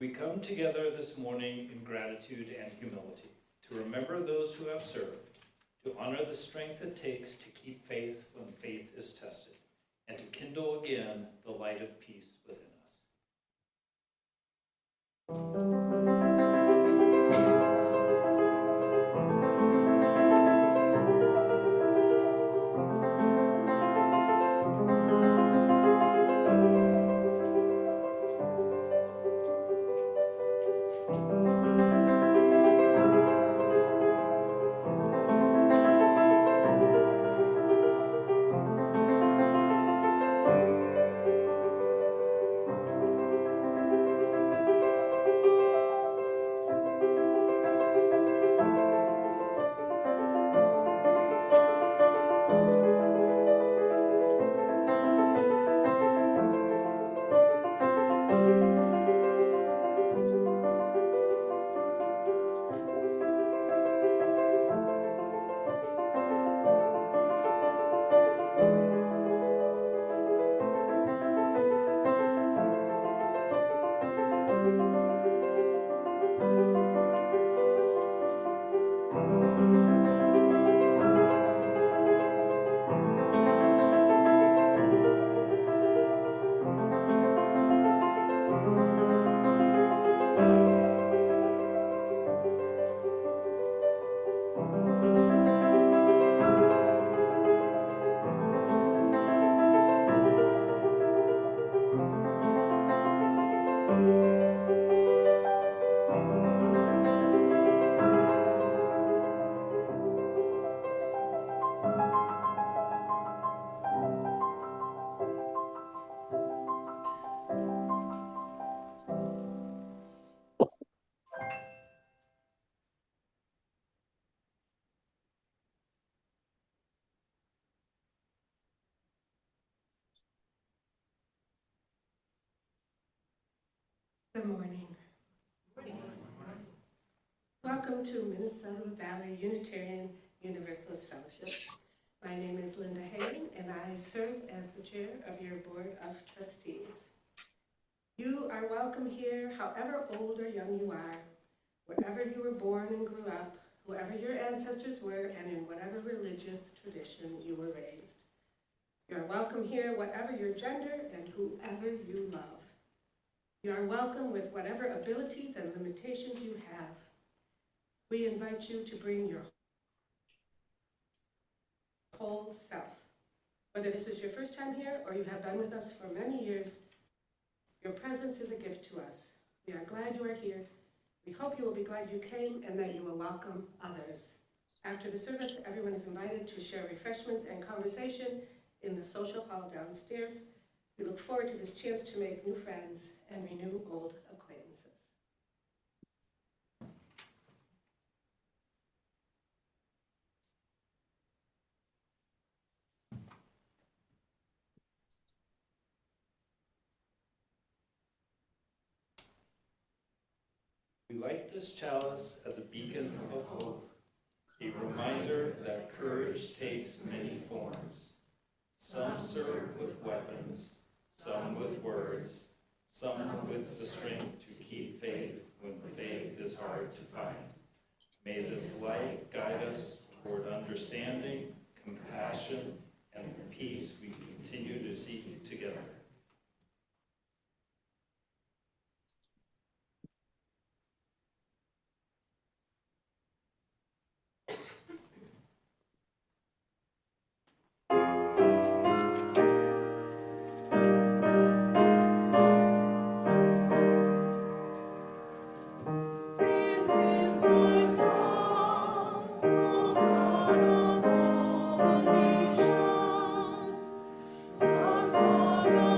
We come together this morning in gratitude and humility to remember those who have served, to honor the strength it takes to keep faith when faith is tested, and to kindle again the light of peace within us. Good morning. Welcome to Minnesota Valley Unitarian Universalist Fellowship. My name is Linda Hagan, and I serve as the chair of your board of trustees. You are welcome here, however old or young you are, wherever you were born and grew up, whoever your ancestors were, and in whatever religious tradition you were raised. You are welcome here, whatever your gender and whoever you love. You are welcome with whatever abilities and limitations you have. We invite you to bring your whole self. Whether this is your first time here or you have been with us for many years, your presence is a gift to us. We are glad you are here. We hope you will be glad you came and that you will welcome others. After the service, everyone is invited to share refreshments and conversation in the social hall downstairs. We look forward to this chance to make new friends and renew old acquaintances. We light this chalice as a beacon of hope, a reminder that courage takes many forms. Some serve with weapons, some with words, some with the strength to keep faith when faith is hard to find. May this light guide us toward understanding, compassion, and the peace we continue to seek together. Song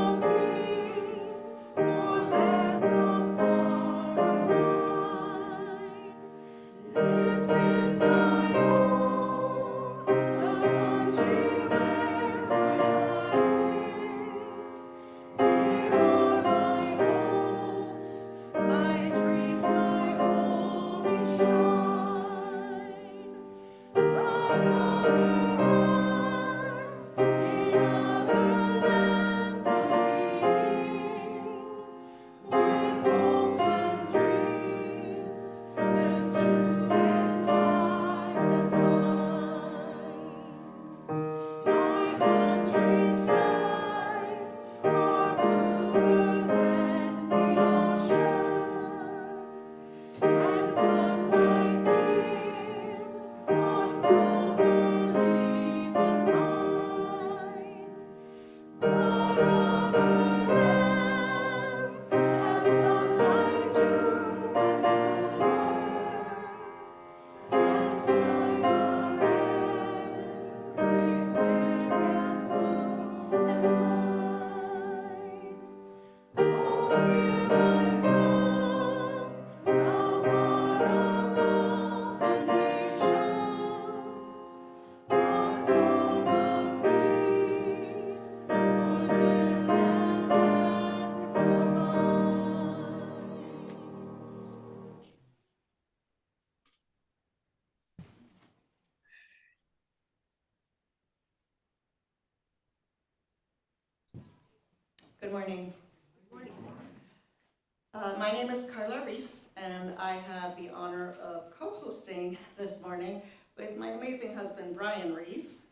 Good morning. My name is Carla Ries, and I have the honor of co-hosting this morning with my amazing husband, Brian Ries.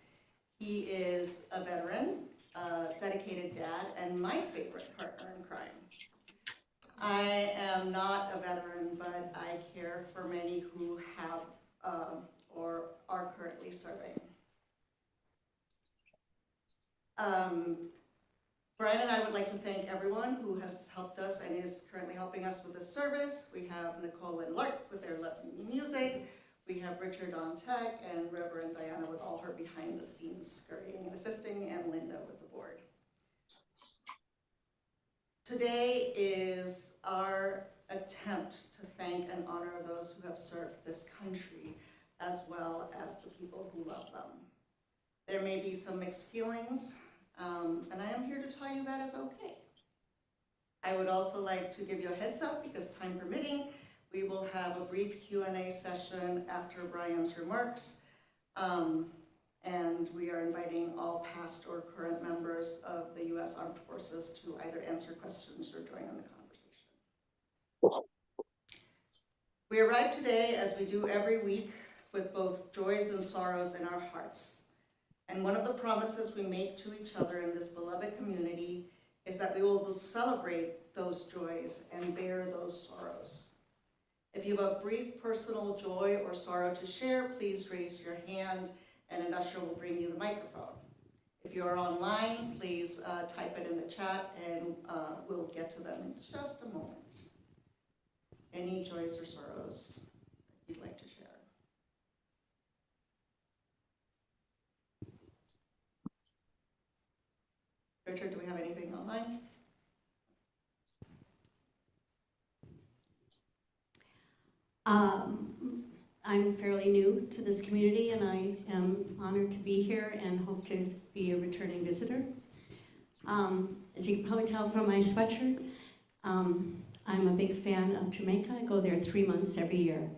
He is a veteran, a dedicated dad, and my favorite partner in crime. I am not a veteran, but I care for many who have or are currently serving. Brian and I would like to thank everyone who has helped us and is currently helping us with this service. We have Nicole and Lark with their lovely music. We have Richard on tech and Reverend Diana with all her behind the scenes scurrying and assisting, and Linda with the board. Today is our attempt to thank and honor those who have served this country, as well as the people who love them. There may be some mixed feelings, and I am here to tell you that is okay. I would also like to give you a heads up, because time permitting, we will have a brief Q&A session after Brian's remarks, and we are inviting all past or current members of the U.S. Armed Forces to either answer questions or join in the conversation. We arrive today, as we do every week, with both joys and sorrows in our hearts. And one of the promises we make to each other in this beloved community is that we will celebrate those joys and bear those sorrows. If you have a brief personal joy or sorrow to share, please raise your hand and an usher will bring you the microphone. If you are online, please type it in the chat and we'll get to them in just a moment. Any joys or sorrows that you'd like to share? Richard, do we have anything online? I'm fairly new to this community and I am honored to be here and hope to be a returning visitor. As you can probably tell from my sweatshirt, I'm a big fan of Jamaica. I go there 3 months every year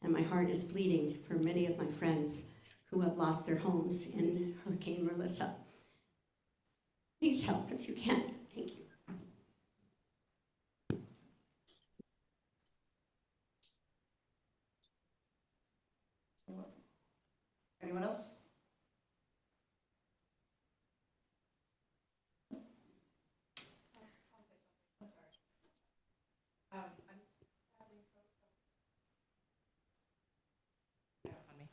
and my heart is bleeding for many of my friends who have lost their homes in Hurricane Melissa. Please help if you can. Thank you. Anyone else?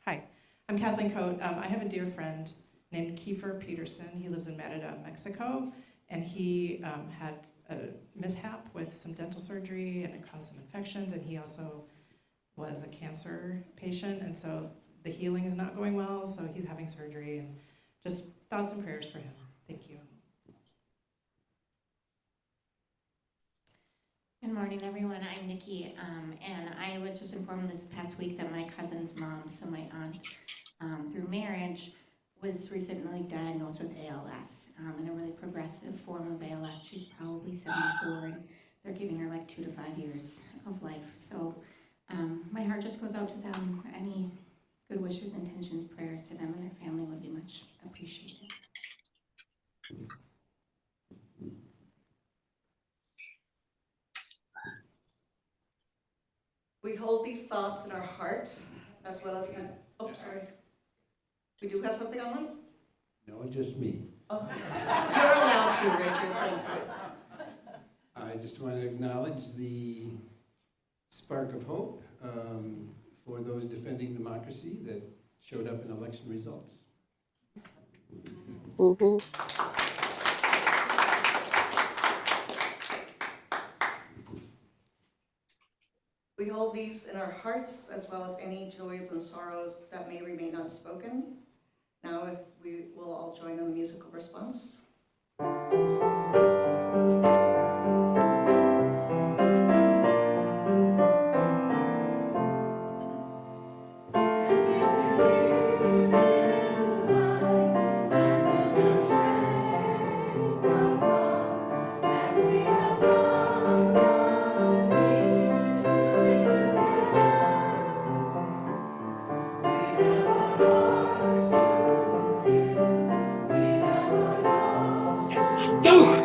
Hi, I'm Kathleen Coate. I have a dear friend named Kiefer Peterson. He lives in Merida, Mexico, and he had a mishap with some dental surgery and it caused some infections, and he also was a cancer patient, and so the healing is not going well, so he's having surgery, and just thoughts and prayers for him. Thank you. Good morning, everyone. I'm Nikki, and I was just informed this past week that my cousin's mom, so my aunt, through marriage, was recently diagnosed with ALS, and a really progressive form of ALS. She's probably 74, and they're giving her like 2 to 5 years of life. So my heart just goes out to them. Any good wishes, intentions, prayers to them and their family would be much appreciated. We hold these thoughts in our heart, as well as sorry. We do have something online? No, just me. Oh, you're allowed to, Richard, thank you. I just want to acknowledge the spark of hope for those defending democracy that showed up in election results. We hold these in our hearts, as well as any joys and sorrows that may remain unspoken. Now, if we will all join in the musical response. Go!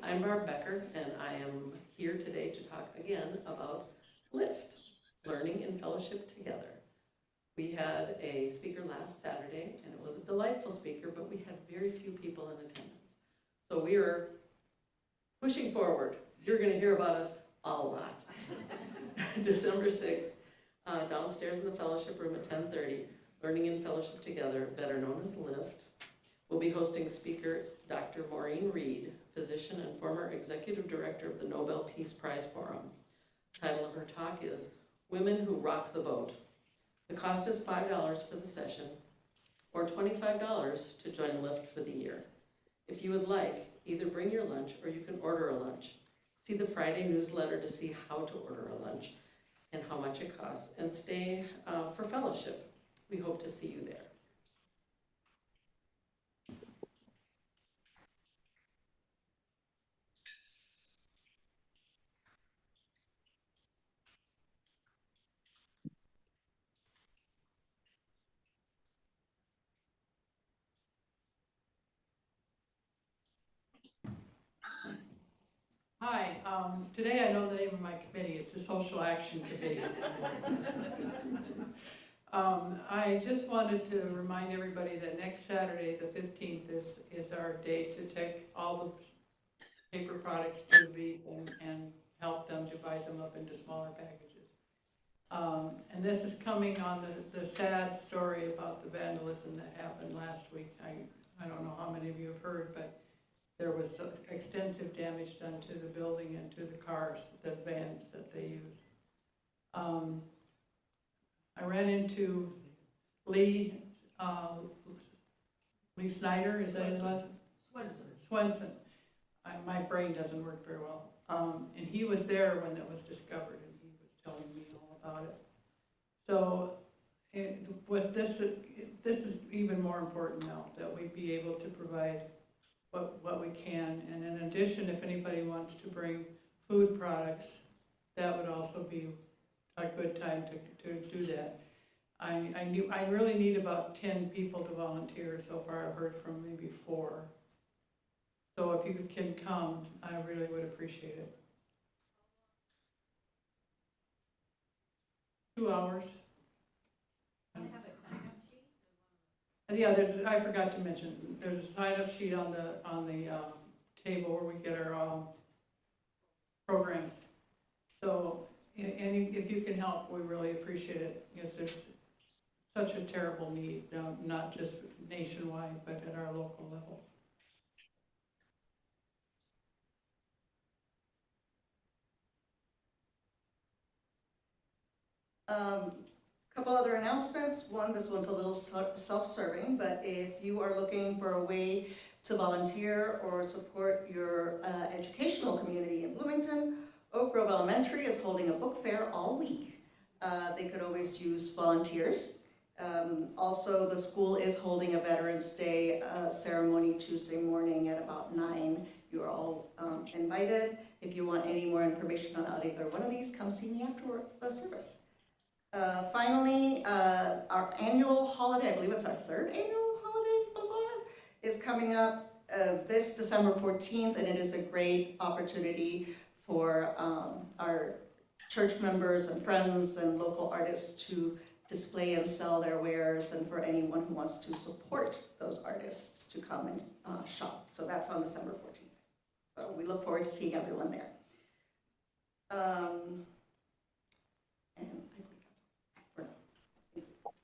I'm Barb Becker, and I am here today to talk again about LIFT, Learning and Fellowship Together. We had a speaker last Saturday, and it was a delightful speaker, but we had very few people in attendance. So we are pushing forward. You're going to hear about us a lot. December 6th, downstairs in the fellowship room at 10:30, Learning and Fellowship Together, better known as LIFT. We'll be hosting speaker Dr. Maureen Reed, physician and former executive director of the Nobel Peace Prize Forum. The title of her talk is Women Who Rock the Boat. The cost is $5 for the session, or $25 to join LIFT for the year. If you would like, either bring your lunch or you can order a lunch. See the Friday newsletter to see how to order a lunch and how much it costs, and stay for fellowship. We hope to see you there. Hi, today I know the name of my committee, it's a Social Action Committee. I just wanted to remind everybody that next Saturday, the 15th, is our day to take all the paper products to the beach and help them divide them up into smaller packages. And this is coming on the sad story about the vandalism that happened last week. I don't know how many of you have heard, but there was extensive damage done to the building and to the cars, the vans that they use. I ran into Lee Snyder, is that his last? Swenson. My brain doesn't work very well. And he was there when it was discovered, and he was telling me all about it. So this is even more important now, that we be able to provide what we can. And in addition, if anybody wants to bring food products, that would also be a good time to do that. I really need about 10 people to volunteer. So far I've heard from maybe 4. So if you can come, I really would appreciate it. 2 hours. Yeah, I forgot to mention, there's a sign-up sheet on the table where we get our programs. So, if you can help, we really appreciate it, because there's such a terrible need, not just nationwide, but at our local level. Couple other announcements. One, this one's a little self-serving, but if you are looking for a way to volunteer or support your educational community in Bloomington, Oak Grove Elementary is holding a book fair all week. They could always use volunteers. Also, the school is holding a Veterans Day ceremony Tuesday morning at about 9. You are all invited. If you want any more information on either one of these, come see me after the service. Finally, our annual holiday, I believe it's our 3rd annual holiday bazaar, is coming up this December 14th, and it is a great opportunity for our church members and friends and local artists to display and sell their wares, and for anyone who wants to support those artists to come and shop. So that's on December 14th. So we look forward to seeing everyone there. And I believe that's all.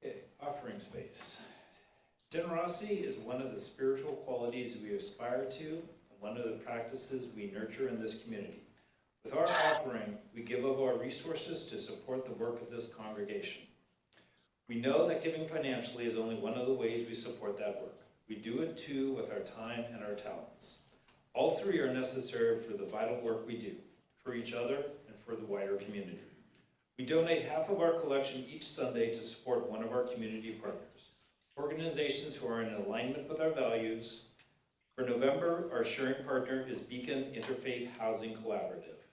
Okay, offering space. Generosity is one of the spiritual qualities we aspire to, and one of the practices we nurture in this community. With our offering, we give of our resources to support the work of this congregation. We know that giving financially is only one of the ways we support that work. We do it too with our time and our talents. All 3 are necessary for the vital work we do, for each other and for the wider community. We donate half of our collection each Sunday to support one of our community partners, organizations who are in alignment with our values. For November, our sharing partner is Beacon Interfaith Housing Collaborative.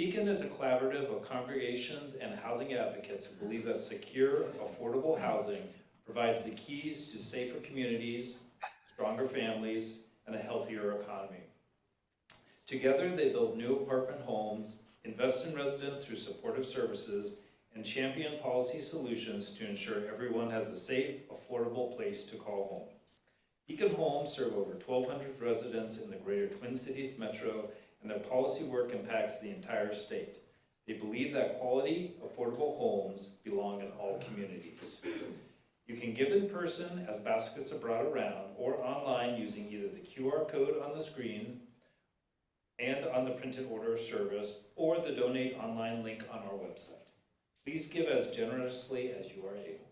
Beacon is a collaborative of congregations and housing advocates who believe that secure, affordable housing provides the keys to safer communities, stronger families, and a healthier economy. Together, they build new apartment homes, invest in residents through supportive services, and champion policy solutions to ensure everyone has a safe, affordable place to call home. Beacon Homes serve over 1,200 residents in the greater Twin Cities metro, and their policy work impacts the entire state. They believe that quality, affordable homes belong in all communities. You can give in person as baskets are brought around, or online using either the QR code on the screen and on the printed order of service, or the donate online link on our website. Please give as generously as you are able.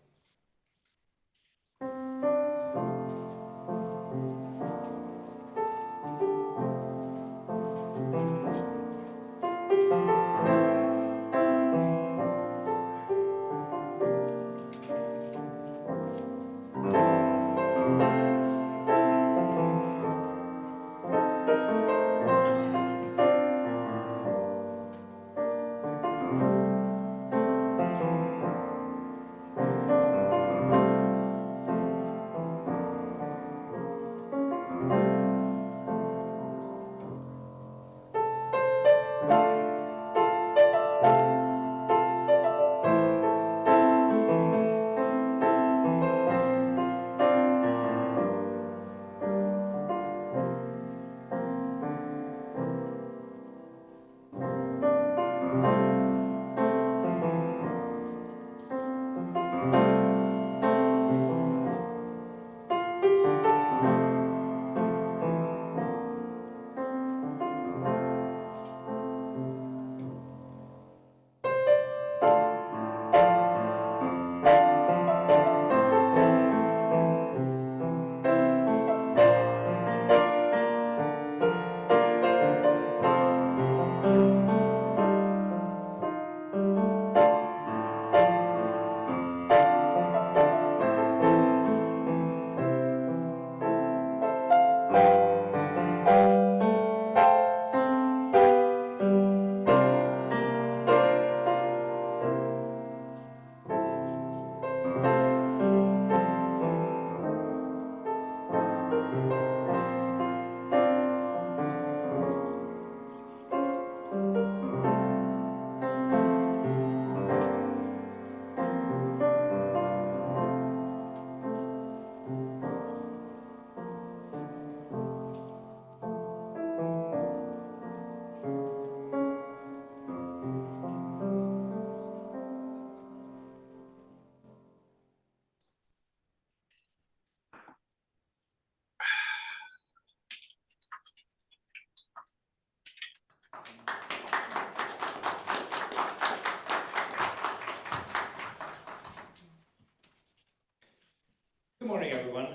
Good morning, everyone.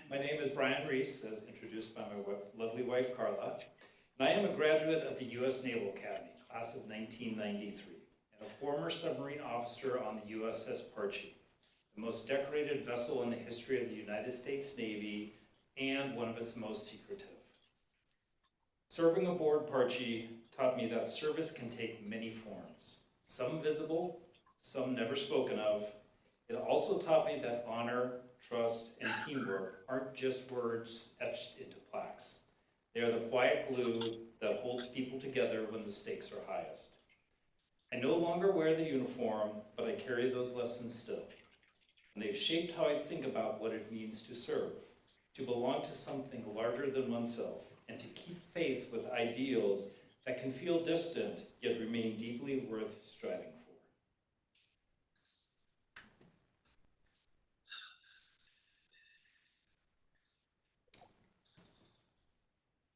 My name is Brian Ries, as introduced by my lovely wife, Carla, and I am a graduate of the U.S. Naval Academy, class of 1993, and a former submarine officer on the USS Parche, the most decorated vessel in the history of the United States Navy and one of its most secretive. Serving aboard Parche taught me that service can take many forms, some visible, some never spoken of. It also taught me that honor, trust, and teamwork aren't just words etched into plaques. They are the quiet glue that holds people together when the stakes are highest. I no longer wear the uniform, but I carry those lessons still. And they've shaped how I think about what it means to serve, to belong to something larger than oneself, and to keep faith with ideals that can feel distant, yet remain deeply worth striving for.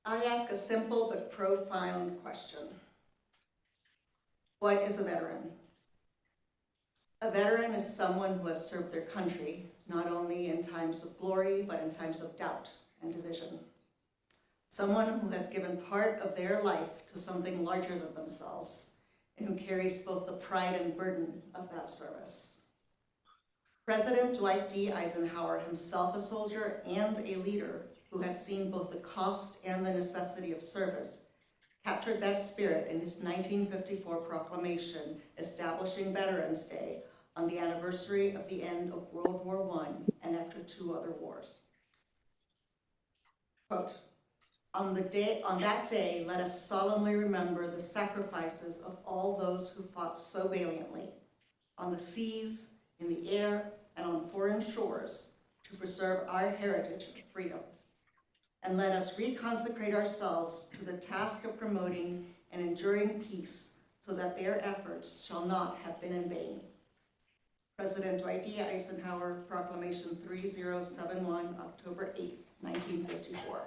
I ask a simple but profound question. What is a veteran? A veteran is someone who has served their country, not only in times of glory, but in times of doubt and division. Someone who has given part of their life to something larger than themselves, and who carries both the pride and burden of that service. President Dwight D. Eisenhower, himself a soldier and a leader who had seen both the cost and the necessity of service, captured that spirit in his 1954 proclamation establishing Veterans Day on the anniversary of the end of World War I and after 2 other wars. Quote, on that day, let us solemnly remember the sacrifices of all those who fought so valiantly on the seas, in the air, and on foreign shores to preserve our heritage of freedom. And let us reconsecrate ourselves to the task of promoting and enduring peace so that their efforts shall not have been in vain. President Dwight D. Eisenhower, Proclamation 3071, October 8, 1954.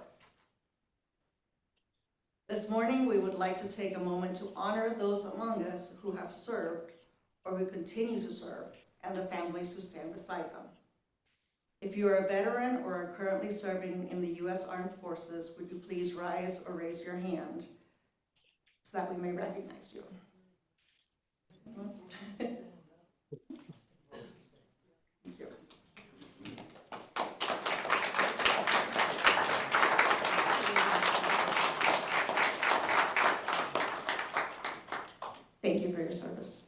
This morning, we would like to take a moment to honor those among us who have served or who continue to serve, and the families who stand beside them. If you are a veteran or are currently serving in the U.S. Armed Forces, would you please rise or raise your hand so that we may recognize you? Thank you. Thank you for your service.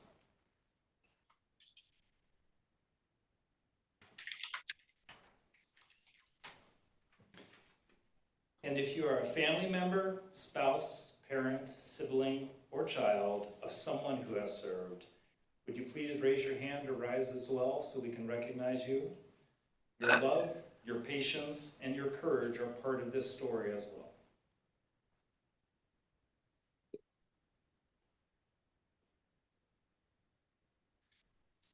And if you are a family member, spouse, parent, sibling, or child of someone who has served, would you please raise your hand or rise as well so we can recognize you? Your love, your patience, and your courage are part of this story as well.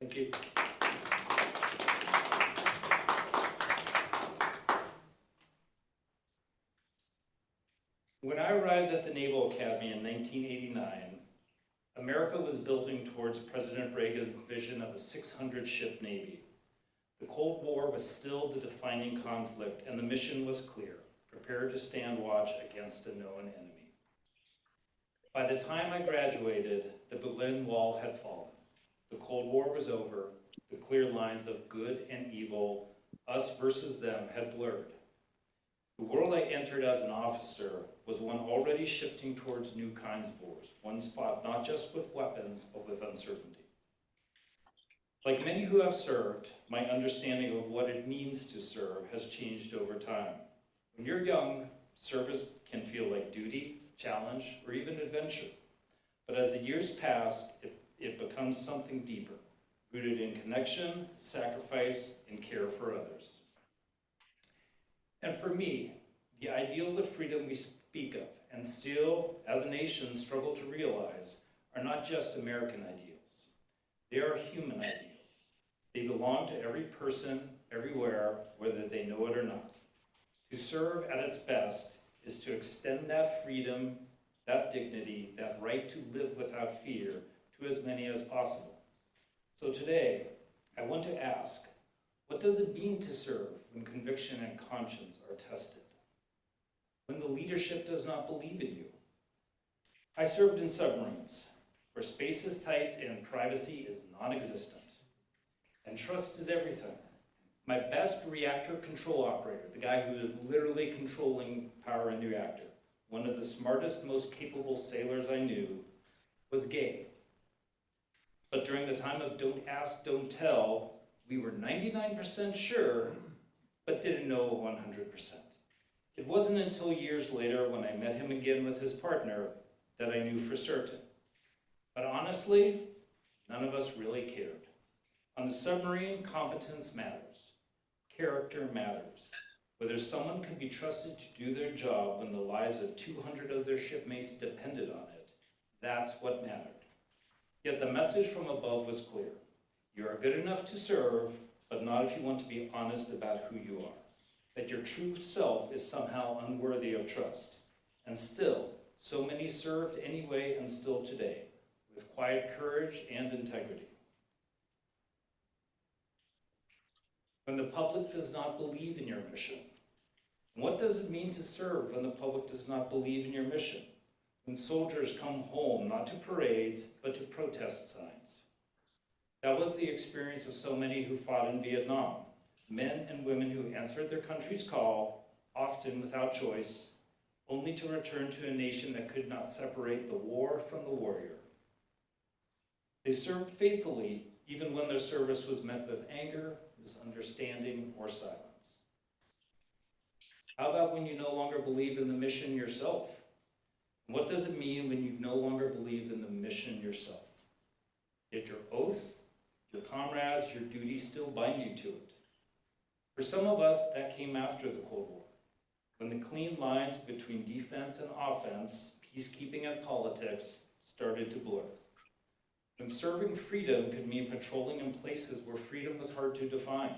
Thank you. When I arrived at the Naval Academy in 1989, America was building towards President Reagan's vision of a 600-ship Navy. The Cold War was still the defining conflict, and the mission was clear: prepare to stand watch against a known enemy. By the time I graduated, the Berlin Wall had fallen. The Cold War was over. The clear lines of good and evil, us versus them, had blurred. The world I entered as an officer was one already shifting towards new kinds of wars, ones fought not just with weapons, but with uncertainty. Like many who have served, my understanding of what it means to serve has changed over time. When you're young, service can feel like duty, challenge, or even adventure. But as the years pass, it becomes something deeper, rooted in connection, sacrifice, and care for others. And for me, the ideals of freedom we speak of, and still, as a nation, struggle to realize, are not just American ideals. They are human ideals. They belong to every person, everywhere, whether they know it or not. To serve at its best is to extend that freedom, that dignity, that right to live without fear to as many as possible. So today, I want to ask, what does it mean to serve when conviction and conscience are tested? When the leadership does not believe in you? I served in submarines, where space is tight and privacy is non-existent. And trust is everything. My best reactor control operator, the guy who is literally controlling power in the reactor, one of the smartest, most capable sailors I knew, was gay. But during the time of don't ask, don't tell, we were 99% sure, but didn't know 100%. It wasn't until years later when I met him again with his partner that I knew for certain. But honestly, none of us really cared. On the submarine, competence matters. Character matters. Whether someone can be trusted to do their job when the lives of 200 of their shipmates depended on it, that's what mattered. Yet the message from above was clear. You are good enough to serve, but not if you want to be honest about who you are. That your true self is somehow unworthy of trust. And still, so many served anyway and still today, with quiet courage and integrity. When the public does not believe in your mission. And what does it mean to serve when the public does not believe in your mission? When soldiers come home, not to parades, but to protest signs. That was the experience of so many who fought in Vietnam. Men and women who answered their country's call, often without choice, only to return to a nation that could not separate the war from the warrior. They served faithfully even when their service was met with anger, misunderstanding, or silence. How about when you no longer believe in the mission yourself? What does it mean when you no longer believe in the mission yourself? Yet your oath, your comrades, your duties still bind you to it. For some of us, that came after the Cold War, when the clean lines between defense and offense, peacekeeping and politics started to blur. When serving freedom could mean patrolling in places where freedom was hard to define.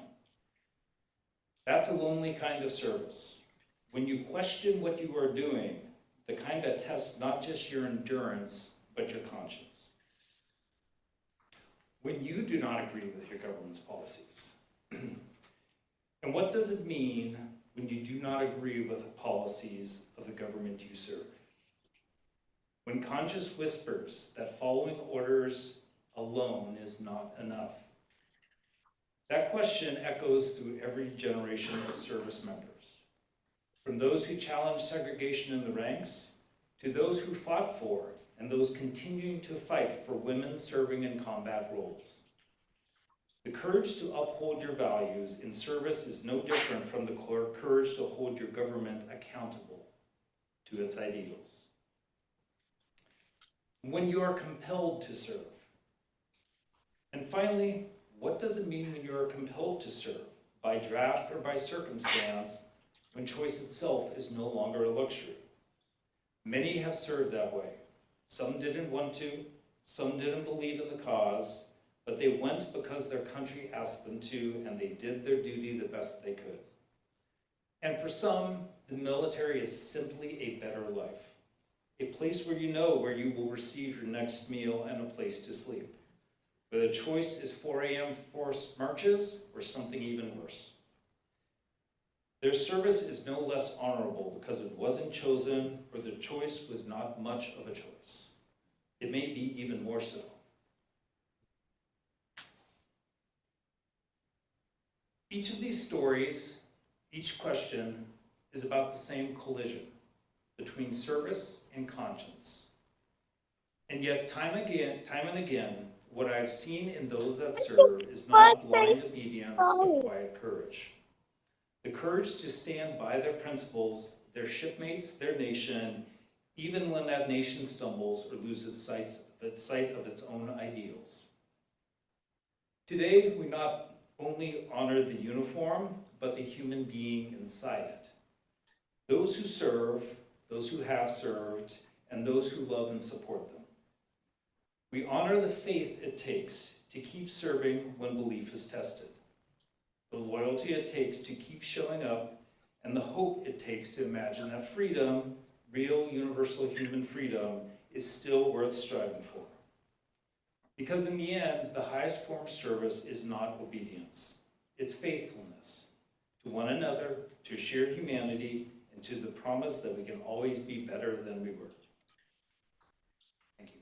That's a lonely kind of service. When you question what you are doing, the kind that tests not just your endurance, but your conscience. When you do not agree with your government's policies. And what does it mean when you do not agree with the policies of the government you serve? When conscience whispers that following orders alone is not enough. That question echoes through every generation of service members. From those who challenged segregation in the ranks, to those who fought for and those continuing to fight for women serving in combat roles. The courage to uphold your values in service is no different from the courage to hold your government accountable to its ideals. When you are compelled to serve. And finally, what does it mean when you are compelled to serve, by draft or by circumstance, when choice itself is no longer a luxury? Many have served that way. Some didn't want to, some didn't believe in the cause, but they went because their country asked them to, and they did their duty the best they could. And for some, the military is simply a better life, a place where you know where you will receive your next meal and a place to sleep. But the choice is 4 a.m. forced marches or something even worse. Their service is no less honorable because it wasn't chosen or the choice was not much of a choice. It may be even more so. Each of these stories, each question, is about the same collision between service and conscience. And yet, time and again, what I've seen in those that serve is not blind obedience, but quiet courage. The courage to stand by their principles, their shipmates, their nation, even when that nation stumbles or loses sight of its own ideals. Today, we not only honor the uniform, but the human being inside it. Those who serve, those who have served, and those who love and support them. We honor the faith it takes to keep serving when belief is tested, the loyalty it takes to keep showing up, and the hope it takes to imagine that freedom, real universal human freedom, is still worth striving for. Because in the end, the highest form of service is not obedience. It's faithfulness to one another, to shared humanity, and to the promise that we can always be better than we were. Thank you.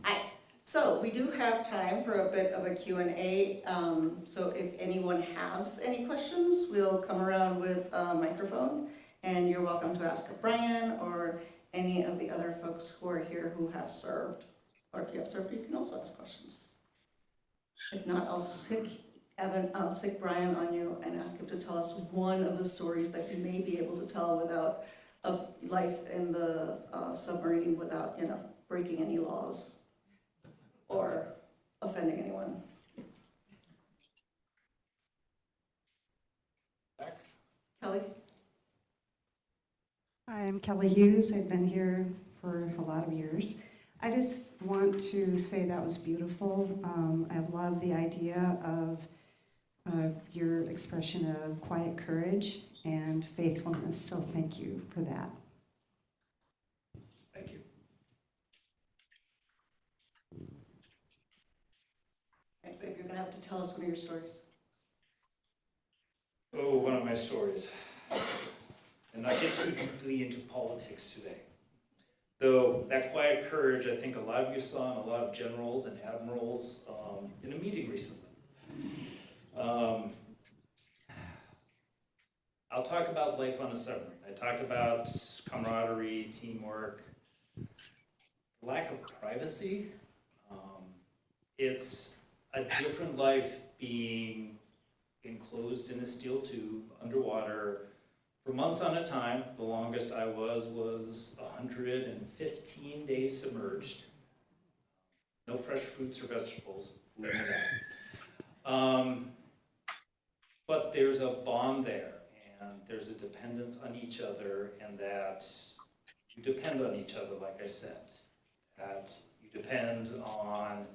Hi. So we do have time for a bit of a Q&A. So if anyone has any questions, we'll come around with a microphone, and you're welcome to ask Brian or any of the other folks who are here who have served. Or if you have served, you can also ask questions. If not, I'll stick Brian on you and ask him to tell us one of the stories that he may be able to tell without of life in the submarine without, breaking any laws or offending anyone. Kelly? Hi, I'm Kelly Hughes. I've been here for a lot of years. I just want to say that was beautiful. I love the idea of your expression of quiet courage and faithfulness, so thank you for that. Thank you. Right, babe, you're gonna have to tell us one of your stories. Oh, one of my stories. And not get too deeply into politics today. Though that quiet courage, I think a lot of you saw in a lot of generals and admirals in a meeting recently. I'll talk about life on a submarine. I talked about camaraderie, teamwork, lack of privacy. It's a different life being enclosed in a steel tube underwater for months on a time. The longest I was 115 days submerged. No fresh fruits or vegetables, believe me that. But there's a bond there, and there's a dependence on each other, and that you depend on each other, like I said. That you depend on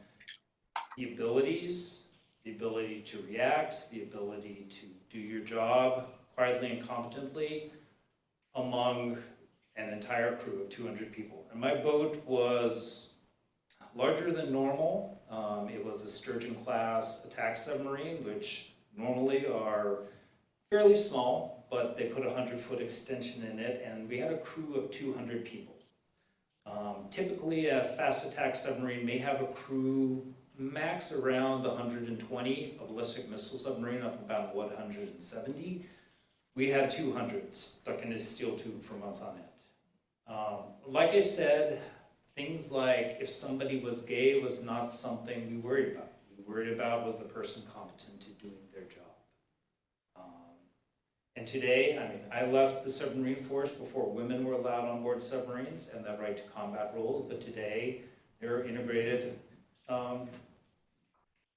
the abilities, the ability to react, the ability to do your job quietly and competently among an entire crew of 200 people. And my boat was larger than normal. It was a Sturgeon-class attack submarine, which normally are fairly small, but they put a 100-foot extension in it, and we had a crew of 200 people. Typically, a fast attack submarine may have a crew max around 120, a ballistic missile submarine up about 170. We had 200 stuck in a steel tube for months on end. Like I said, things like if somebody was gay was not something we worried about. We worried about was the person competent to doing their job. And today, I mean, I left the submarine force before women were allowed on board submarines and that right to combat roles, but today there are integrated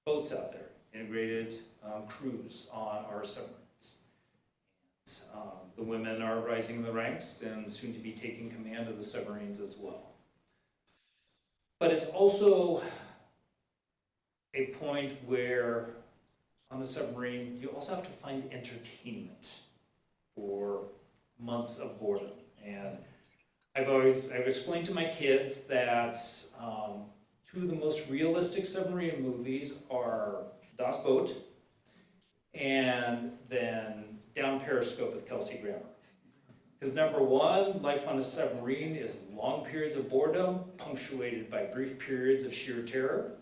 boats out there, integrated crews on our submarines. The women are rising in the ranks and soon to be taking command of the submarines as well. But it's also a point where on a submarine, you also have to find entertainment for months of boredom. And I've explained to my kids that two of the most realistic submarine movies are Das Boot and then Down Periscope with Kelsey Grammer. Because number one, life on a submarine is long periods of boredom punctuated by brief periods of sheer terror.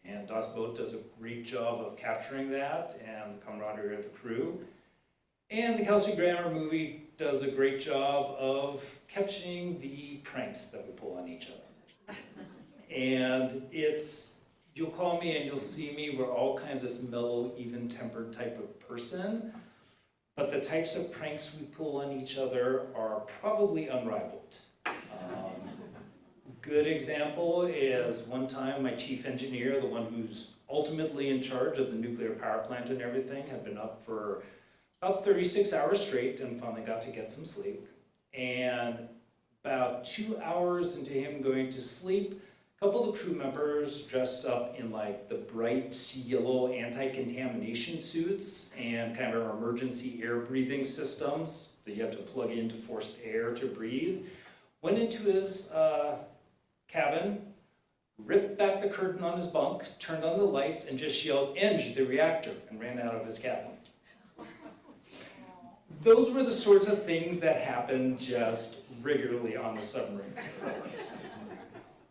And Das Boot does a great job of capturing that and the camaraderie of the crew. And the Kelsey Grammer movie does a great job of catching the pranks that we pull on each other. And you'll call me and you'll see me, we're all kind of this mellow, even-tempered type of person. But the types of pranks we pull on each other are probably unrivaled. Good example is one time my chief engineer, the one who's ultimately in charge of the nuclear power plant and everything, had been up for about 36 hours straight and finally got to get some sleep. And about 2 hours into him going to sleep, a couple of the crew members dressed up in like the bright yellow anti-contamination suits and kind of emergency air breathing systems that you have to plug into forced air to breathe, went into his cabin, ripped back the curtain on his bunk, turned on the lights, and just yelled, "Eng the reactor," and ran out of his cabin. Those were the sorts of things that happen just regularly on the submarine.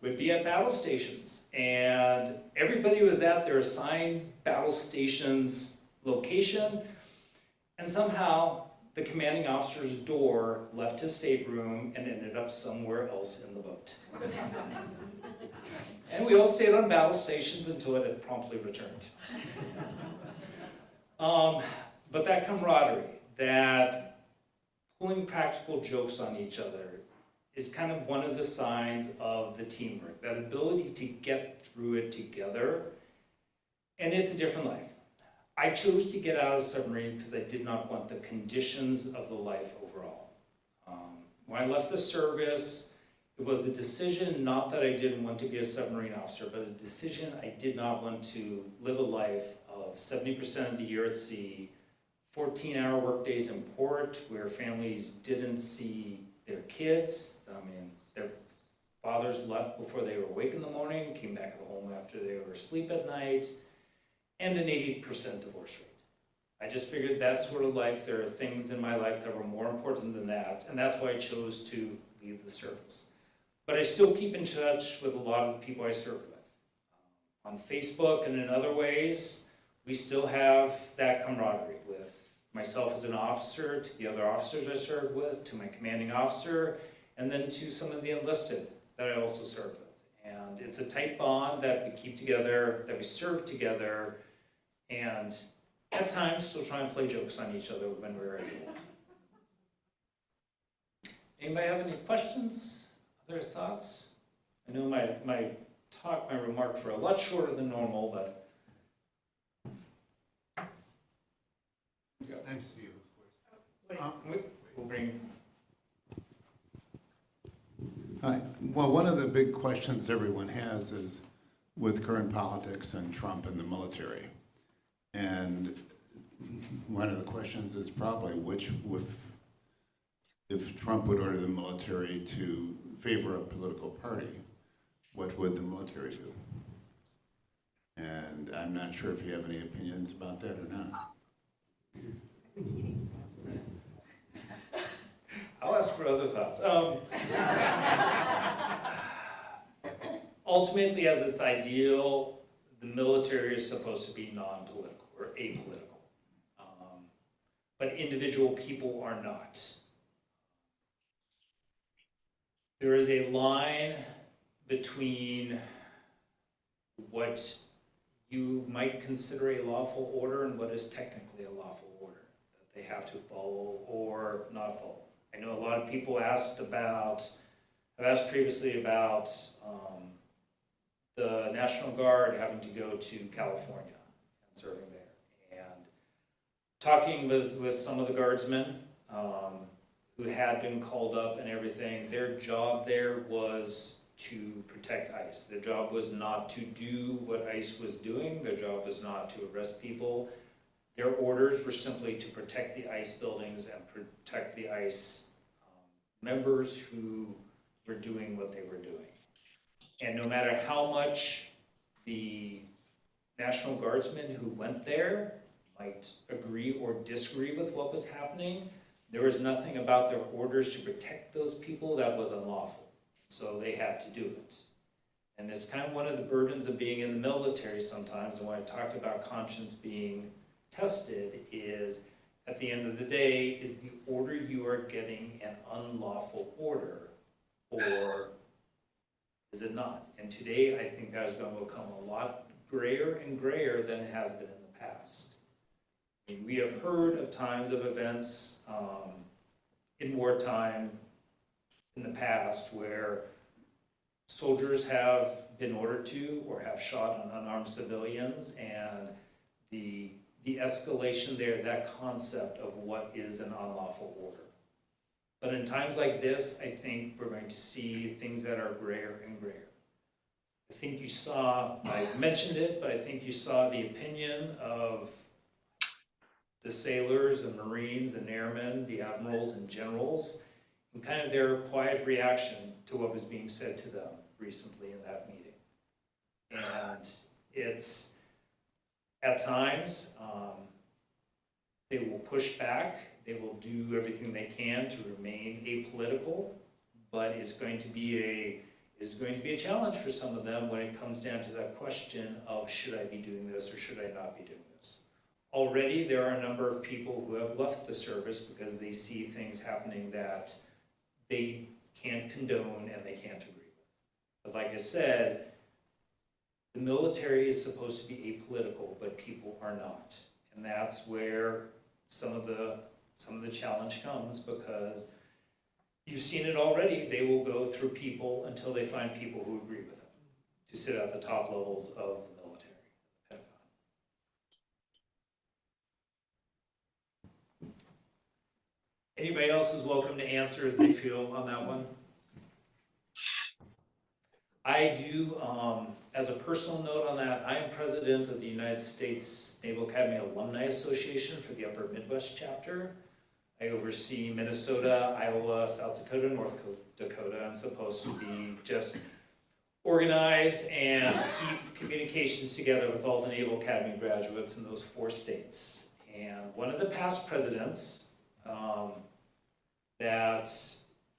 We'd be at battle stations, and everybody was at their assigned battle station's location, and somehow the commanding officer's door left his stateroom and ended up somewhere else in the boat. And we all stayed on battle stations until it had promptly returned. But that camaraderie, that pulling practical jokes on each other is kind of one of the signs of the teamwork, that ability to get through it together. And it's a different life. I chose to get out of submarines because I did not want the conditions of the life overall. When I left the service, it was a decision, not that I didn't want to be a submarine officer, but a decision I did not want to live a life of 70% of the year at sea, 14-hour workdays in port where families didn't see their kids. I mean, their fathers left before they were awake in the morning, came back home after they were asleep at night, and an 80% divorce rate. I just figured that sort of life, there are things in my life that were more important than that, and that's why I chose to leave the service. But I still keep in touch with a lot of the people I served with. On Facebook and in other ways, we still have that camaraderie with myself as an officer, to the other officers I served with, to my commanding officer, and then to some of the enlisted that I also served with. And it's a tight bond that we keep together, that we serve together, and at times still try and play jokes on each other when we're able. Anybody have any questions, other thoughts? I know my remarks were a lot shorter than normal, but. Thanks to you, of course. We'll bring. Hi. Well, one of the big questions everyone has is with current politics and Trump and the military. And one of the questions is probably if Trump would order the military to favor a political party, what would the military do? And I'm not sure if you have any opinions about that or not. I'll ask for other thoughts. Ultimately, as its ideal, the military is supposed to be non-political or apolitical. But individual people are not. There is a line between what you might consider a lawful order and what is technically a lawful order that they have to follow or not follow. I know a lot of people I've asked previously about the National Guard having to go to California and serving there. And talking with some of the guardsmen who had been called up and everything, their job there was to protect ICE. Their job was not to do what ICE was doing. Their job was not to arrest people. Their orders were simply to protect the ICE buildings and protect the ICE members who were doing what they were doing. And no matter how much the National Guardsmen who went there might agree or disagree with what was happening, there was nothing about their orders to protect those people that was unlawful. So they had to do it. And it's kind of one of the burdens of being in the military sometimes, and when I talked about conscience being tested is, at the end of the day, is the order you are getting an unlawful order, or is it not? And today, I think that is going to become a lot grayer and grayer than it has been in the past. I mean, we have heard of times of events in wartime in the past where soldiers have been ordered to or have shot on unarmed civilians, and the escalation there, that concept of what is an unlawful order. But in times like this, I think we're going to see things that are grayer and grayer. I think you saw, I mentioned it, but I think you saw the opinion of the sailors and Marines and airmen, the admirals and generals, and kind of their quiet reaction to what was being said to them recently in that meeting. And it's, at times, they will push back, they will do everything they can to remain apolitical, but it's going to be a challenge for some of them when it comes down to that question of, should I be doing this or should I not be doing this? Already there are a number of people who have left the service because they see things happening that they can't condone and they can't agree with. But like I said, the military is supposed to be apolitical, but people are not. And that's where some of the challenge comes, because you've seen it already. They will go through people until they find people who agree with them to sit at the top levels of the military, the Pentagon. Anybody else is welcome to answer as they feel on that one. I do, as a personal note on that, I am president of the United States Naval Academy Alumni Association for the Upper Midwest chapter. I oversee Minnesota, Iowa, South Dakota, North Dakota. I'm supposed to be just organize and keep communications together with all the Naval Academy graduates in those 4 states. And one of the past presidents that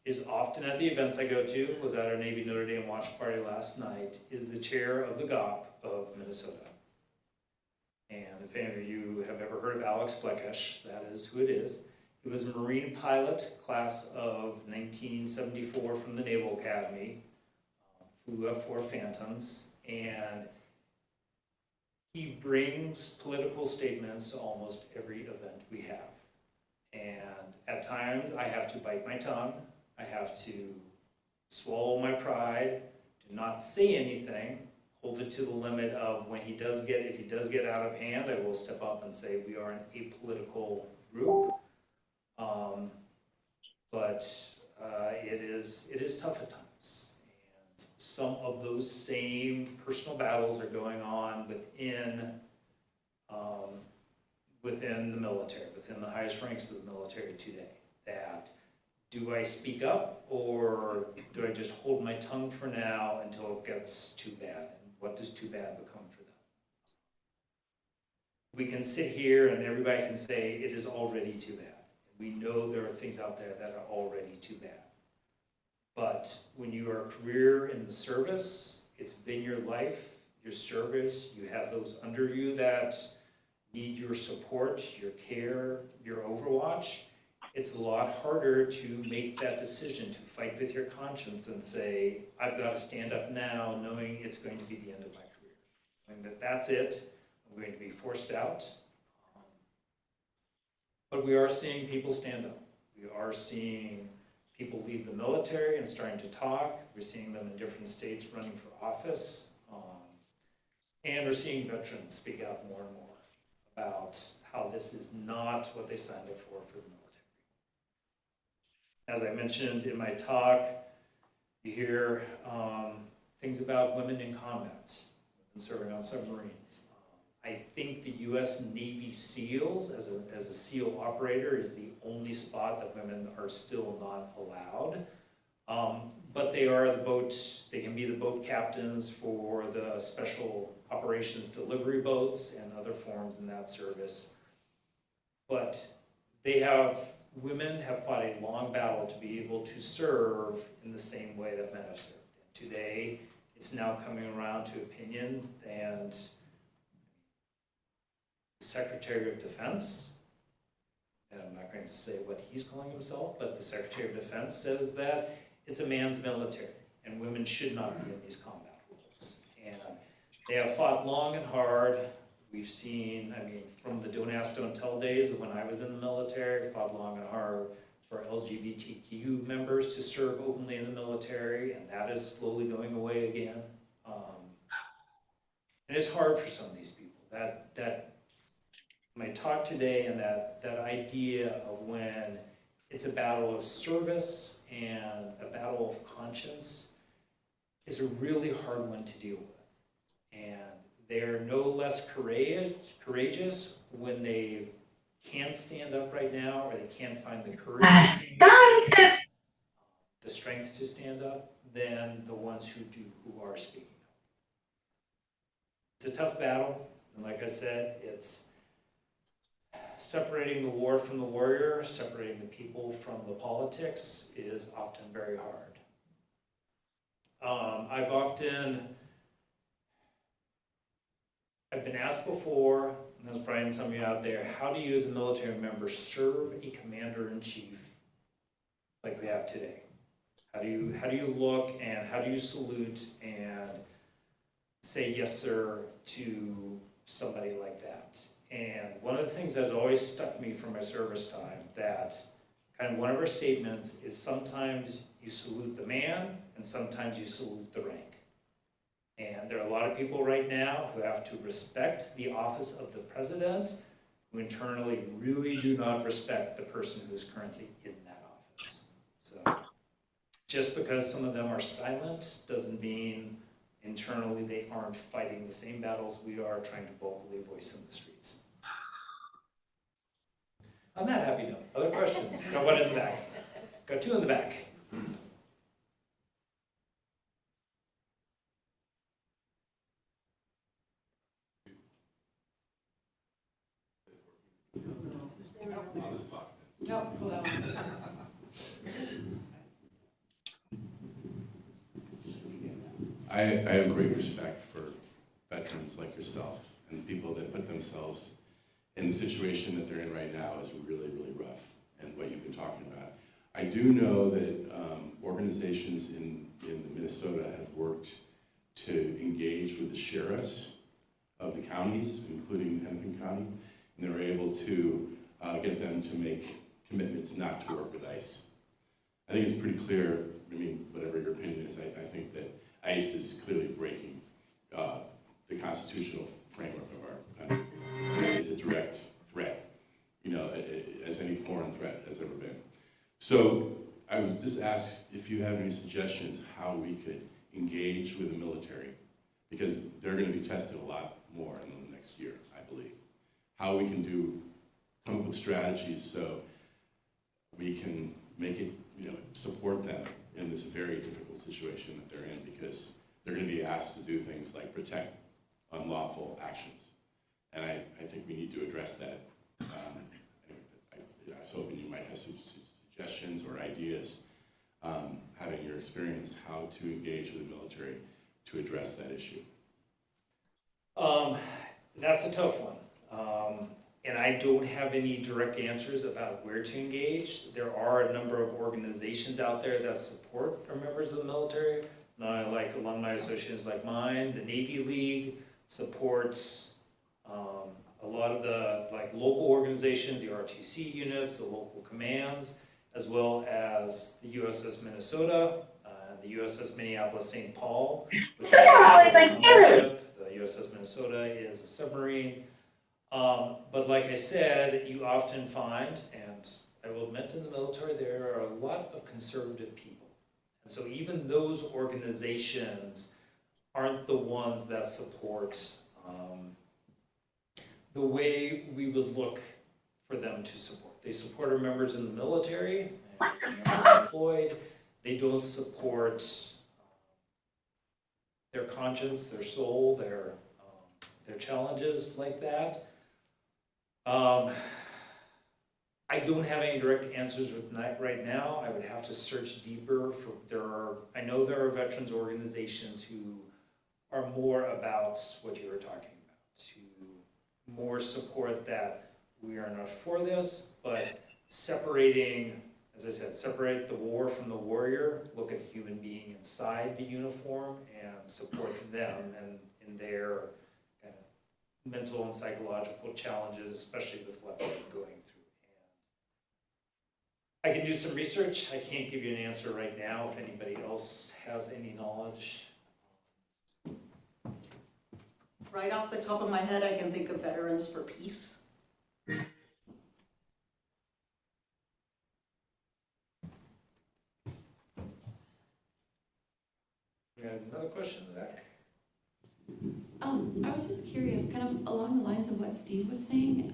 is often at the events I go to, was at our Navy Notre Dame watch party last night, is the chair of the GOP of Minnesota. And if any of you have ever heard of Alex Blekesh, that is who it is. He was a Marine pilot, class of 1974 from the Naval Academy, flew F-4 Phantoms, and he brings political statements to almost every event we have. And at times, I have to bite my tongue. I have to swallow my pride, do not say anything, hold it to the limit of when if he does get out of hand, I will step up and say we are an apolitical group. But it is tough at times. And some of those same personal battles are going on within the military, within the highest ranks of the military today. That do I speak up, or do I just hold my tongue for now until it gets too bad? And what does too bad become for them? We can sit here and everybody can say it is already too bad. We know there are things out there that are already too bad. But when you are a career in the service, it's been your life, your service, you have those under you that need your support, your care, your overwatch. It's a lot harder to make that decision, to fight with your conscience and say, I've got to stand up now knowing it's going to be the end of my career. And that's it, I'm going to be forced out. But we are seeing people stand up. We are seeing people leave the military and starting to talk. We're seeing them in different states running for office. And we're seeing veterans speak out more and more about how this is not what they signed up for the military. As I mentioned in my talk, you hear things about women in combat, women serving on submarines. I think the U.S. Navy SEALs, as a SEAL operator, is the only spot that women are still not allowed. But they can be the boat captains for the special operations delivery boats and other forms in that service. But women have fought a long battle to be able to serve in the same way that men have served. And today, it's now coming around to opinion, and the Secretary of Defense, and I'm not going to say what he's calling himself, but the Secretary of Defense says that it's a man's military and women should not be in these combat roles. And they have fought long and hard. We've seen, from the Don't Ask, Don't Tell days of when I was in the military, fought long and hard for LGBTQ members to serve openly in the military, and that is slowly going away again. And it's hard for some of these people. That my talk today and that idea of when it's a battle of service and a battle of conscience is a really hard one to deal with. And they're no less courageous when they can't stand up right now, or they can't find the courage, the strength to stand up, than the ones who are speaking up. It's a tough battle, and like I said, it's separating the war from the warrior, separating the people from the politics is often very hard. I've been asked before, and there's probably some of you out there, how do you as a military member serve a commander-in-chief like we have today? How do you look and how do you salute and say yes sir to somebody like that? And one of the things that always stuck me from my service time, that kind of one of our statements is sometimes you salute the man and sometimes you salute the rank. And there are a lot of people right now who have to respect the office of the president, who internally really do not respect the person who is currently in that office. So just because some of them are silent doesn't mean internally they aren't fighting the same battles we are trying to vocally voice in the streets. On that happy note, other questions? Got one in the back. Got two in the back. No, hold on. I have great respect for veterans like yourself and people that put themselves in the situation that they're in right now is really, really rough, and what you've been talking about. I do know that organizations in Minnesota have worked to engage with the sheriffs of the counties, including Hennepin County, and they were able to get them to make commitments not to work with ICE. I think it's pretty clear, I mean, whatever your opinion is, I think that ICE is clearly breaking the constitutional framework of our country. It's a direct threat, you know, as any foreign threat has ever been. So I was just asked if you have any suggestions how we could engage with the military, because they're going to be tested a lot more in the next year, I believe. How we can come up with strategies so we can make it, you know, support them in this very difficult situation that they're in, because they're going to be asked to do things like protect unlawful actions. And I think we need to address that. I was hoping you might have some suggestions or ideas, having your experience, how to engage with the military to address that issue. That's a tough one. And I don't have any direct answers about where to engage. There are a number of organizations out there that support our members of the military, like alumni associations like mine. The Navy League supports a lot of the local organizations, the RTC units, the local commands, as well as the USS Minnesota, the USS Minneapolis St. Paul, which is ship. The USS Minnesota is a submarine. But like I said, you often find, and I will admit in the military, there are a lot of conservative people. And so even those organizations aren't the ones that support the way we would look for them to support. They support our members in the military, and employed. They don't support their conscience, their soul, their challenges like that. I don't have any direct answers right now. I would have to search deeper. I know there are veterans organizations who are more about what you were talking about, to more support that we are not for this, but separating, as I said, separate the war from the warrior, look at the human being inside the uniform and support them and in their kind of mental and psychological challenges, especially with what they're going through. And I can do some research. I can't give you an answer right now. If anybody else has any knowledge. Right off the top of my head, I can think of Veterans for Peace. We had another question in the back. I was just curious, kind of along the lines of what Steve was saying,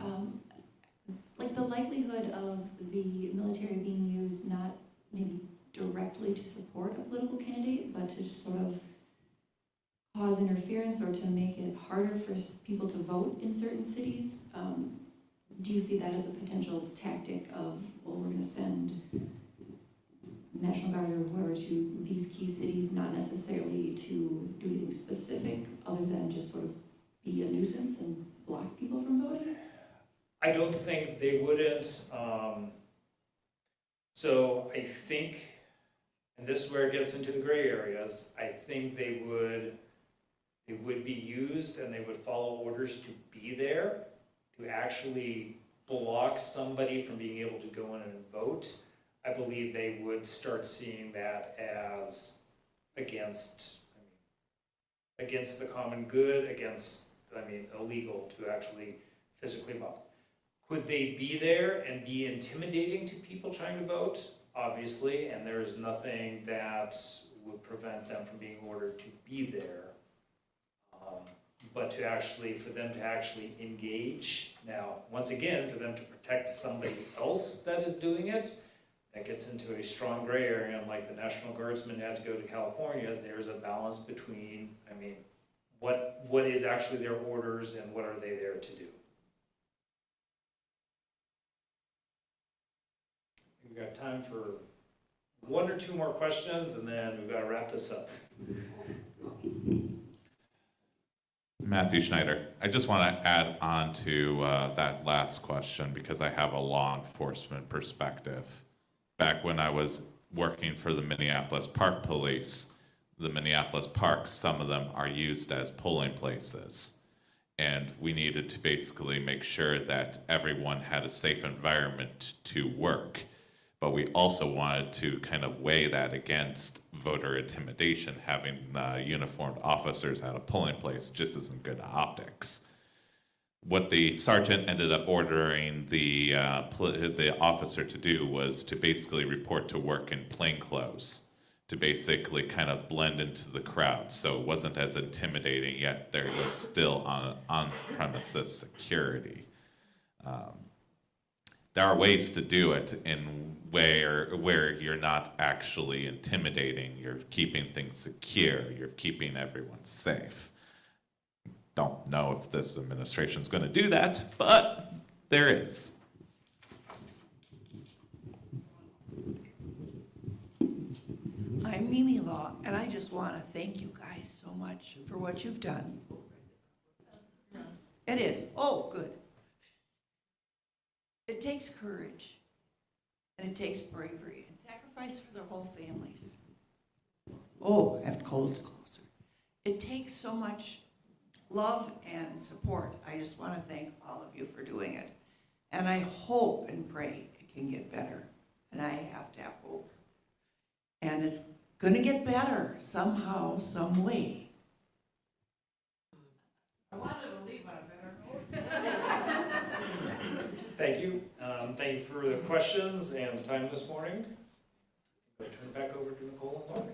like the likelihood of the military being used not maybe directly to support a political candidate, but to sort of cause interference or to make it harder for people to vote in certain cities. Do you see that as a potential tactic of, well, we're going to send National Guard or whoever to these key cities, not necessarily to do anything specific other than just sort of be a nuisance and block people from voting? I don't think they wouldn't. So I think, and this is where it gets into the gray areas, I think they would be used and they would follow orders to be there, to actually block somebody from being able to go in and vote. I believe they would start seeing that as against the common good, illegal to actually physically vote. Could they be there and be intimidating to people trying to vote? Obviously, and there's nothing that would prevent them from being ordered to be there. But for them to actually engage, now, once again, for them to protect somebody else that is doing it, that gets into a strong gray area, and like the National Guardsmen had to go to California, there's a balance between, what is actually their orders and what are they there to do? We've got time for one or two more questions, and then we've got to wrap this up. Matthew Schneider. I just want to add on to that last question because I have a law enforcement perspective. Back when I was working for the Minneapolis Park Police, the Minneapolis parks, some of them are used as polling places. And we needed to basically make sure that everyone had a safe environment to work. But we also wanted to kind of weigh that against voter intimidation. Having uniformed officers at a polling place just isn't good optics. What the sergeant ended up ordering the officer to do was to basically report to work in plain clothes, to basically kind of blend into the crowd. So it wasn't as intimidating, yet there was still on-premises security. There are ways to do it in where you're not actually intimidating, you're keeping things secure, you're keeping everyone safe. Don't know if this administration is going to do that, but there is. I'm Mimi Law, and I just want to thank you guys so much for what you've done. It is. Oh, good. It takes courage, and it takes bravery, and sacrifice for their whole families. Oh, I have to hold it closer. It takes so much love and support. I just want to thank all of you for doing it. And I hope and pray it can get better. And I have to have hope. And it's going to get better somehow, some way. I wanted to leave on a better note. Thank you. Thank you for the questions and the time this morning. I'm going to turn it back over to Nicole and Lauren.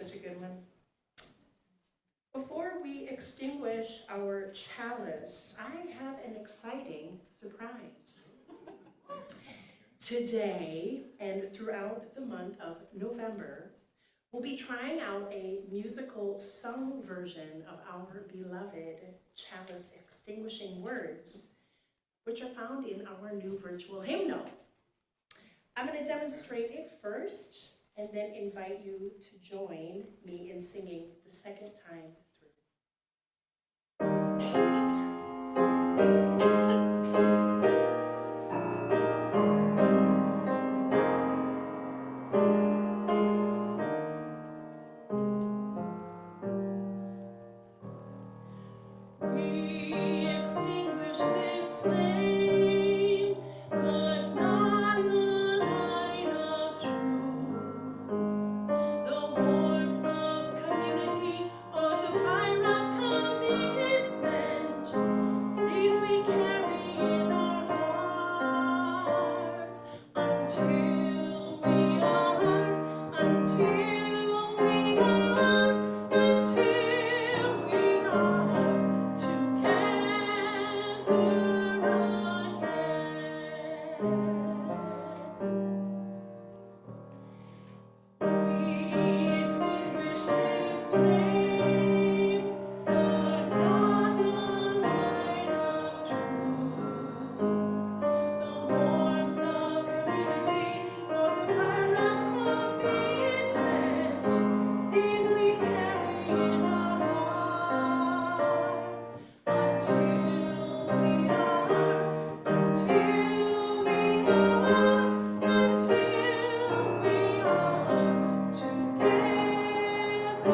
Such a good one. Before we extinguish our chalice, I have an exciting surprise. Today and throughout the month of November, we'll be trying out a musical sung version of our beloved chalice extinguishing words, which are found in our new virtual hymnal. I'm going to demonstrate it first and then invite you to join me in singing the second time through. May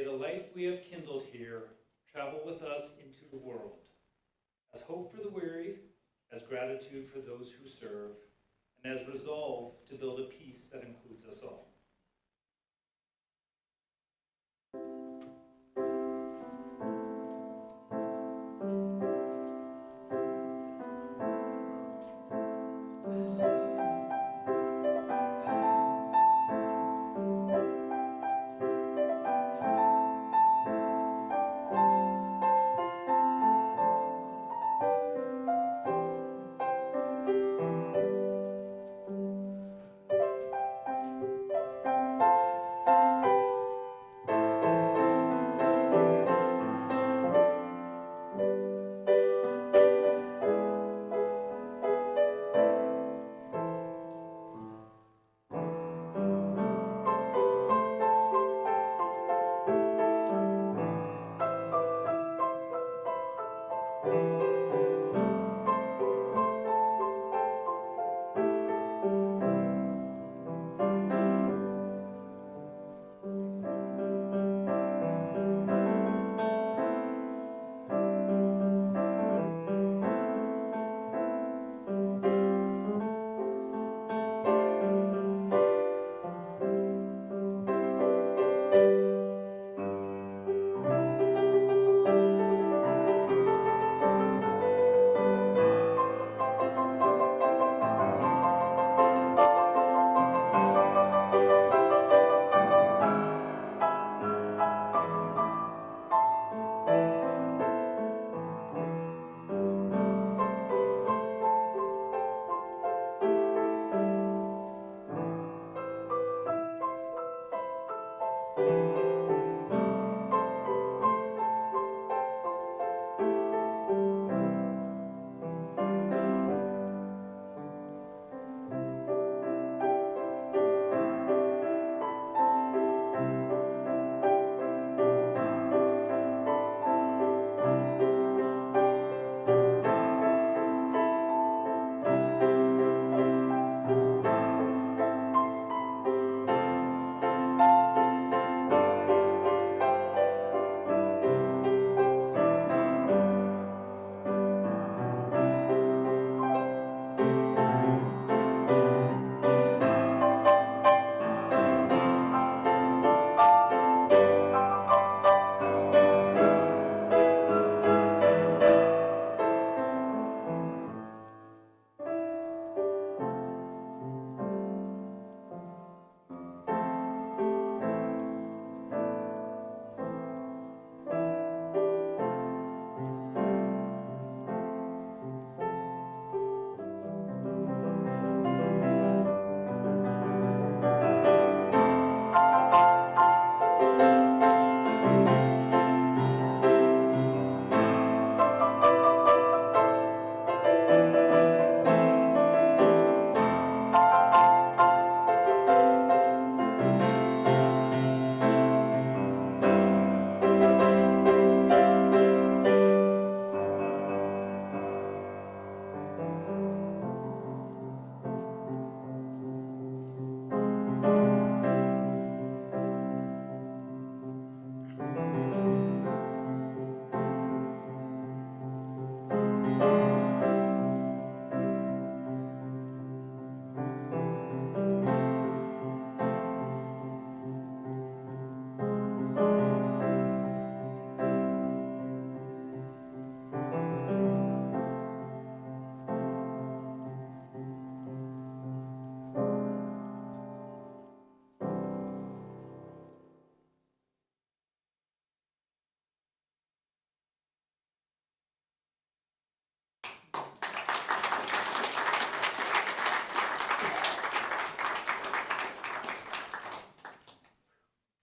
the light we have kindled here travel with us into the world, as hope for the weary, as gratitude for those who serve, and as resolve to build a peace that includes us all.